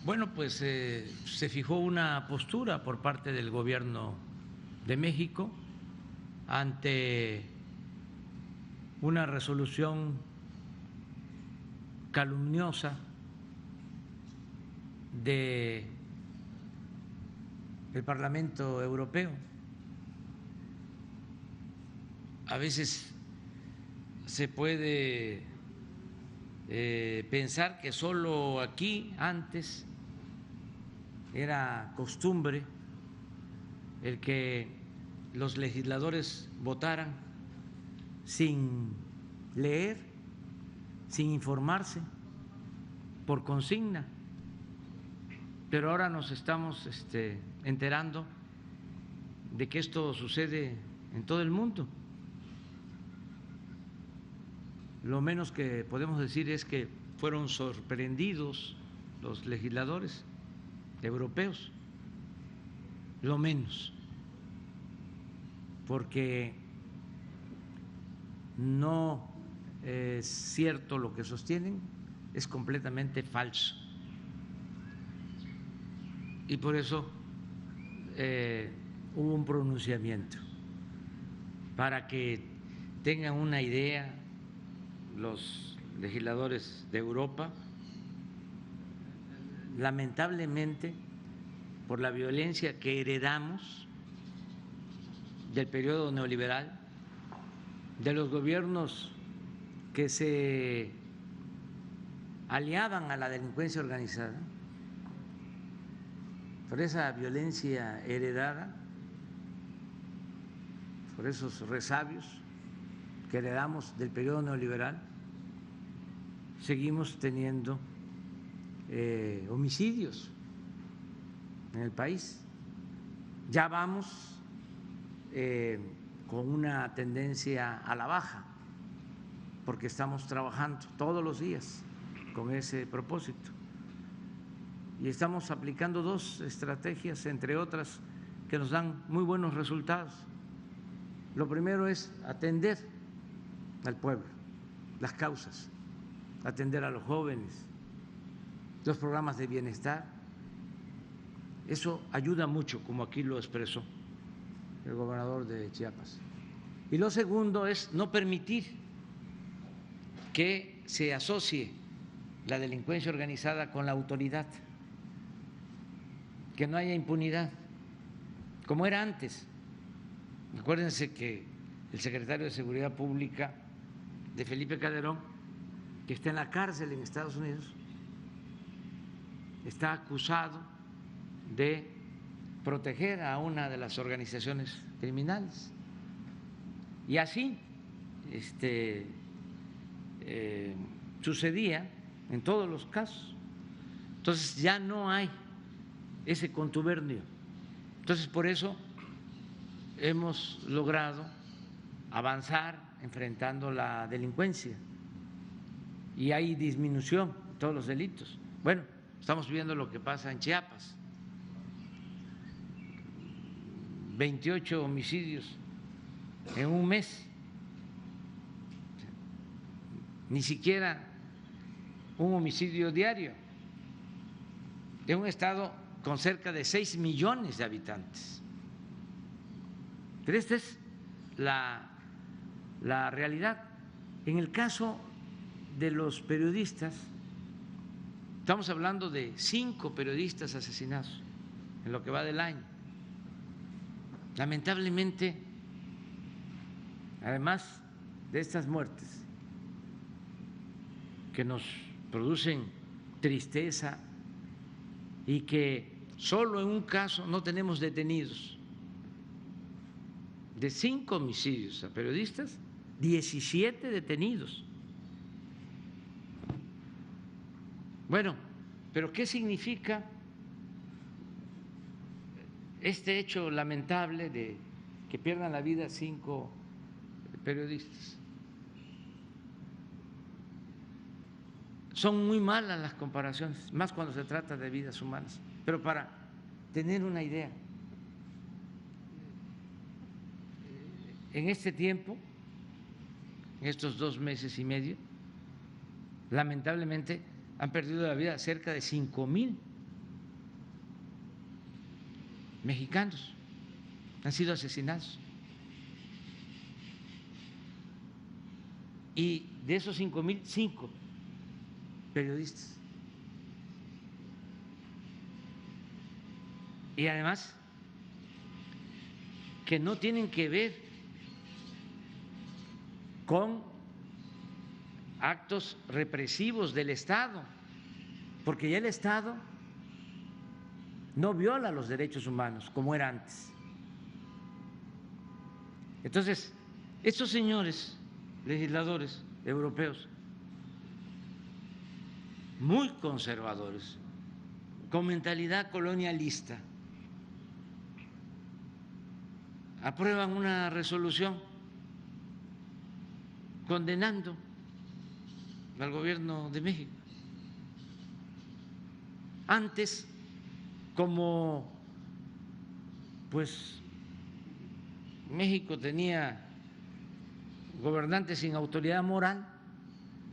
Bueno, pues se fijó una postura por parte del Gobierno de México ante una resolución calumniosa del Parlamento Europeo. A veces se puede pensar que solo aquí antes era costumbre el que los legisladores votaran sin leer, sin informarse, por consigna, pero ahora nos estamos enterando de que esto sucede en todo el mundo. Lo menos que podemos decir es que fueron sorprendidos los legisladores europeos, lo menos, porque no es cierto lo que sostienen, es completamente falso. Y por eso hubo un pronunciamiento, para que tengan una idea los legisladores de Europa. Lamentablemente, por la violencia que heredamos del periodo neoliberal, de los gobiernos que se aliaban a la delincuencia organizada, por esa violencia heredada, por esos resabios que heredamos del periodo neoliberal, seguimos teniendo homicidios en el país. Ya vamos con una tendencia a la baja, porque estamos trabajando todos los días con ese propósito y estamos aplicando dos estrategias, entre otras, que nos dan muy buenos resultados. Lo primero es atender al pueblo, las causas, atender a los jóvenes, los programas de bienestar. Eso ayuda mucho, como aquí lo expresó el gobernador de Chiapas. Y lo segundo es no permitir que se asocie la delincuencia organizada con la autoridad, que no haya impunidad, como era antes. Acuérdense que el secretario de Seguridad Pública de Felipe Calderón, que está en la cárcel en Estados Unidos, está acusado de proteger a una de las organizaciones criminales. Y así sucedía en todos los casos. Entonces ya no hay ese contubernio. Entonces por eso hemos logrado avanzar enfrentando la delincuencia y hay disminución en todos los delitos. Bueno, estamos viendo lo que pasa en Chiapas, 28 homicidios en un mes, ni siquiera un homicidio diario, en un estado con cerca de 6 millones de habitantes. Pero esta es la realidad. En el caso de los periodistas, estamos hablando de 5 periodistas asesinados en lo que va del año. Lamentablemente, además de estas muertes que nos producen tristeza y que solo en un caso no tenemos detenidos, de 5 homicidios a periodistas, 17 detenidos. Bueno, pero ¿qué significa este hecho lamentable de que pierdan la vida 5 periodistas? Son muy malas las comparaciones, más cuando se trata de vidas humanas, pero para tener una idea, en este tiempo, en estos 2 meses y medio, lamentablemente han perdido la vida cerca de 5,000 mexicanos han sido asesinados. Y de esos 5,000, 5 periodistas. Y además que no tienen que ver con actos represivos del Estado, porque ya el Estado no viola los derechos humanos como era antes. Entonces, estos señores legisladores europeos, muy conservadores, con mentalidad colonialista, aprueban una resolución condenando al gobierno de México. Antes, como pues México tenía gobernantes sin autoridad moral,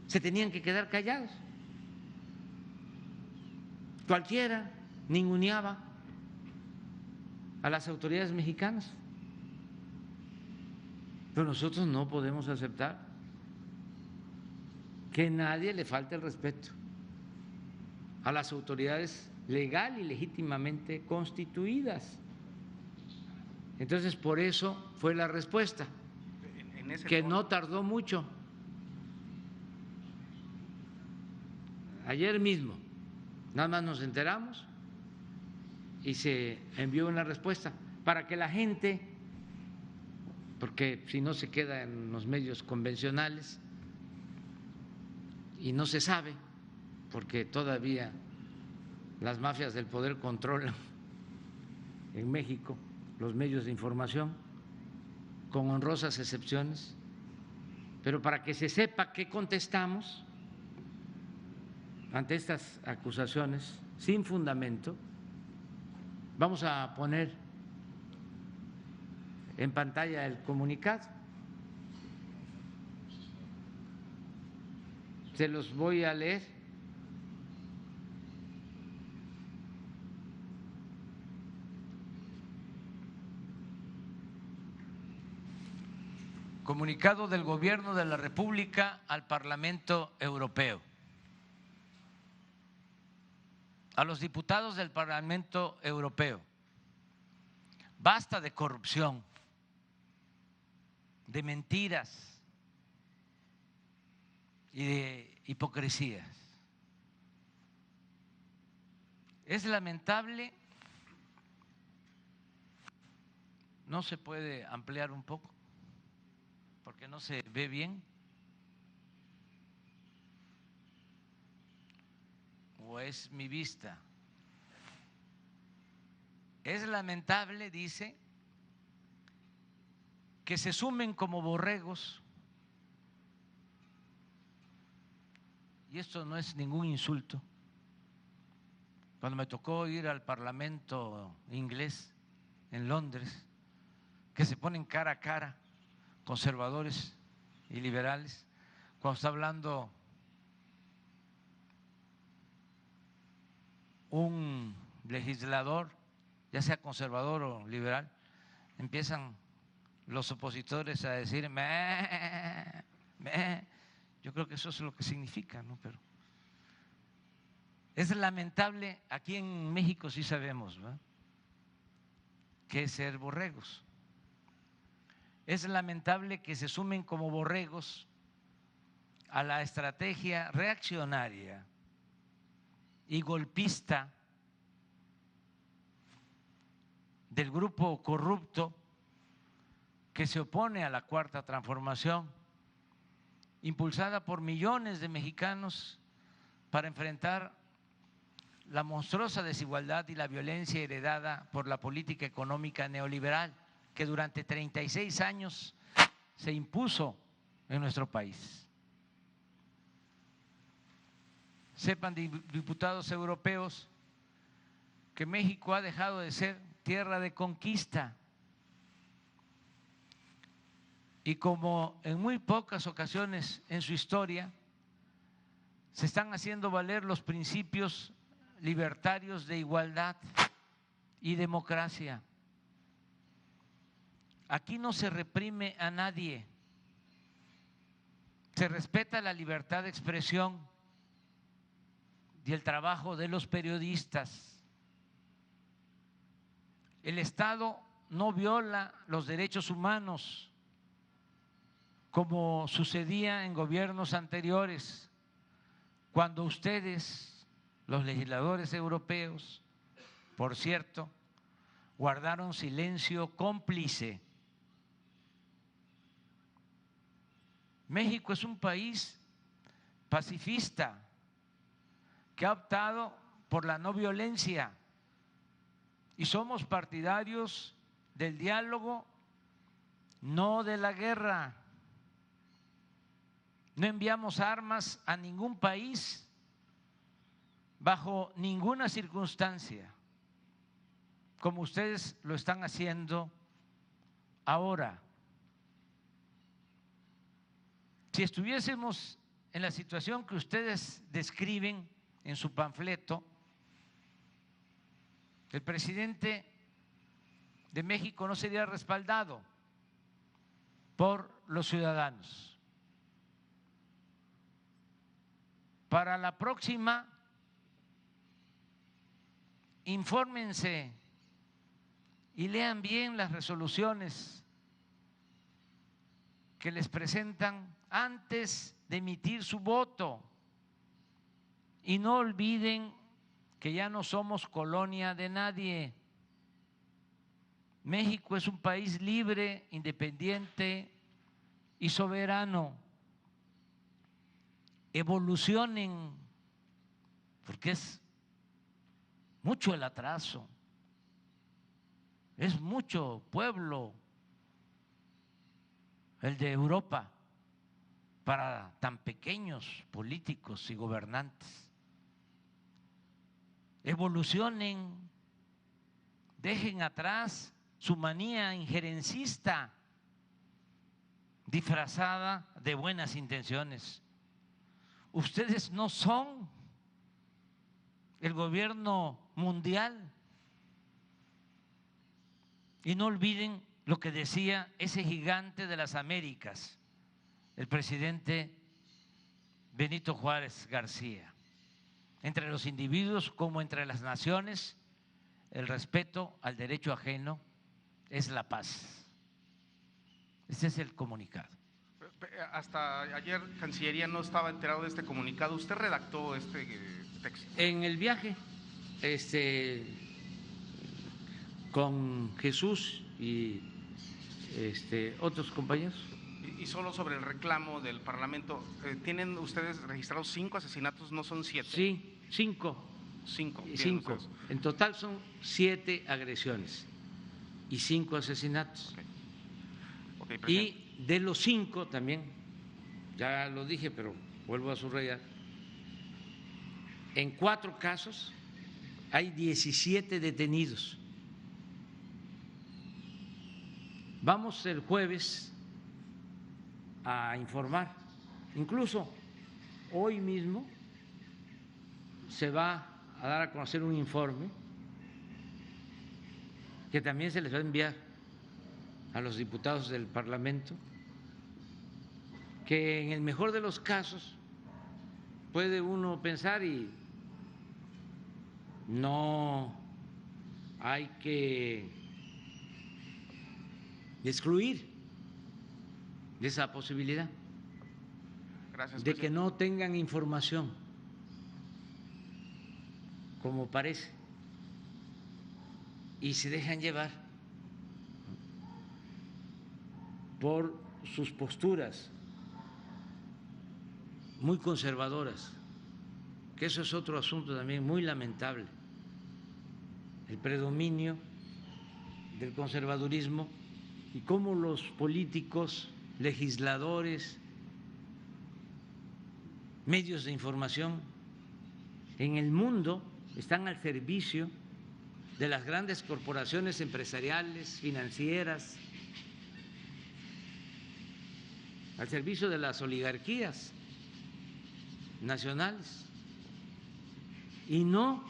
se tenían que quedar callados. Cualquiera ninguneaba a las autoridades mexicanas. Pero nosotros no podemos aceptar que nadie le falte el respeto a las autoridades legal y legítimamente constituidas. Entonces, por eso fue la respuesta, que no tardó mucho. Ayer mismo, nada más nos enteramos y se envió una respuesta para que la gente, porque si no se queda en los medios convencionales y no se sabe, porque todavía las mafias del poder controlan en México los medios de información, con honrosas excepciones, pero para que se sepa qué contestamos ante estas acusaciones sin fundamento, vamos a poner en pantalla el comunicado. Se los voy a leer. Comunicado del Gobierno de la República al Parlamento Europeo. A los diputados del Parlamento Europeo: basta de corrupción, de mentiras y de hipocresías. Es lamentable, no se puede ampliar un poco porque no se ve bien, o es mi vista. Es lamentable, dice, que se sumen como borregos, y esto no es ningún insulto. Cuando me tocó ir al Parlamento inglés en Londres, que se ponen cara a cara conservadores y liberales, cuando está hablando un legislador, ya sea conservador o liberal, empiezan los opositores a decir meh, meh. Yo creo que eso es lo que significa, ¿no? Pero es lamentable. Aquí en México sí sabemos, ¿verdad?, qué es ser borregos. Es lamentable que se sumen como borregos a la estrategia reaccionaria y golpista del grupo corrupto que se opone a la Cuarta Transformación, impulsada por millones de mexicanos para enfrentar la monstruosa desigualdad y la violencia heredada por la política económica neoliberal que durante 36 años se impuso en nuestro país. Sepan, diputados europeos, que México ha dejado de ser tierra de conquista y, como en muy pocas ocasiones en su historia, se están haciendo valer los principios libertarios de igualdad y democracia. Aquí no se reprime a nadie, se respeta la libertad de expresión y el trabajo de los periodistas. El Estado no viola los derechos humanos como sucedía en gobiernos anteriores, cuando ustedes, los legisladores europeos, por cierto, guardaron silencio cómplice. México es un país pacifista que ha optado por la no violencia y somos partidarios del diálogo, no de la guerra. No enviamos armas a ningún país bajo ninguna circunstancia, como ustedes lo están haciendo ahora. Si estuviésemos en la situación que ustedes describen en su panfleto, el presidente de México no sería respaldado por los ciudadanos. Para la próxima, infórmense y lean bien las resoluciones que les presentan antes de emitir su voto. Y no olviden que ya no somos colonia de nadie. México es un país libre, independiente y soberano. Evolucionen, porque es mucho el atraso, es mucho pueblo el de Europa para tan pequeños políticos y gobernantes. Evolucionen, dejen atrás su manía injerencista disfrazada de buenas intenciones. Ustedes no son el gobierno mundial. Y no olviden lo que decía ese gigante de las Américas, el presidente Benito Juárez García: entre los individuos como entre las naciones, el respeto al derecho ajeno es la paz. Ese es el comunicado. Hasta ayer Cancillería no estaba enterado de este comunicado. ¿Usted redactó este texto? En el viaje, con Jesús y otros compañeros. Y solo sobre el reclamo del Parlamento, ¿tienen ustedes registrados 5 asesinatos, no son 7? Sí, 5. 5. 5. En total son 7 agresiones y 5 asesinatos. Y de los 5 también, ya lo dije, pero vuelvo a subrayar, en 4 casos hay 17 detenidos. Vamos el jueves a informar, incluso hoy mismo se va a dar a conocer un informe que también se les va a enviar a los diputados del Parlamento, que en el mejor de los casos puede uno pensar, y no hay que excluir esa posibilidad. Gracias, de que no tengan información, como parece, y se dejan llevar por sus posturas muy conservadoras, que eso es otro asunto también muy lamentable, el predominio del conservadurismo y cómo los políticos, legisladores, medios de información en el mundo están al servicio de las grandes corporaciones empresariales, financieras, al servicio de las oligarquías nacionales y no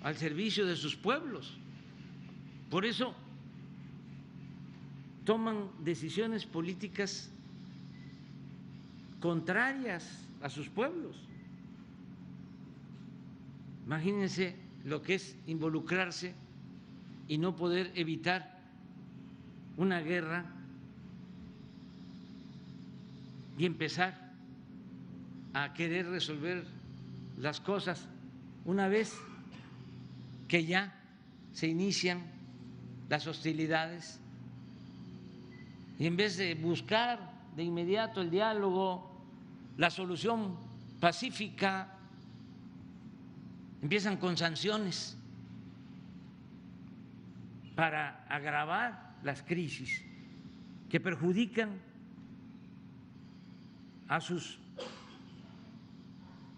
al servicio de sus pueblos. Por eso toman decisiones políticas contrarias a sus pueblos. Imagínense lo que es involucrarse y no poder evitar una guerra y empezar a querer resolver las cosas una vez que ya se inician las hostilidades, y en vez de buscar de inmediato el diálogo, la solución pacífica, empiezan con sanciones para agravar las crisis que perjudican a sus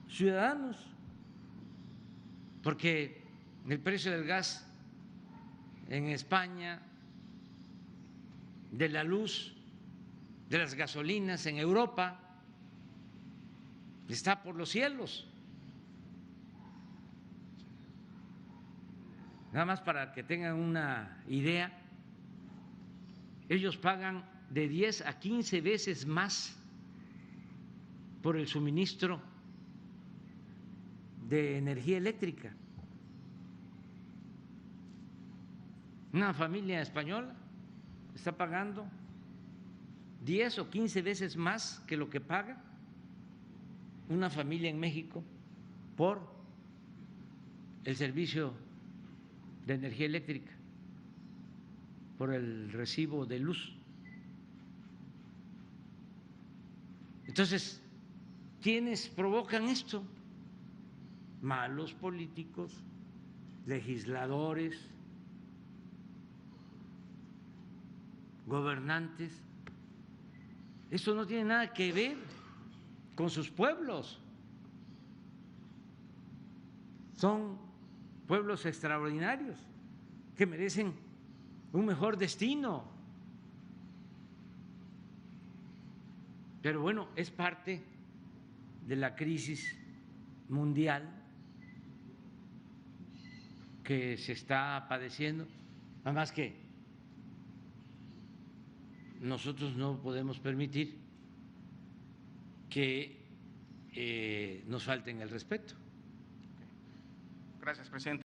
ciudadanos, porque el precio del gas en España, de la luz, de las gasolinas en Europa, está por los cielos. Nada más para que tengan una idea, ellos pagan de 10 a 15 veces más por el suministro de energía eléctrica. Una familia española está pagando 10 o 15 veces más que lo que paga una familia en México por el servicio de energía eléctrica, por el recibo de luz. Entonces, ¿quiénes provocan esto? Malos políticos, legisladores, gobernantes. Esto no tiene nada que ver con sus pueblos. Son pueblos extraordinarios que merecen un mejor destino. Pero bueno, es parte de la crisis mundial que se está padeciendo, nada más que nosotros no podemos permitir que nos falten el respeto. Gracias, presidente.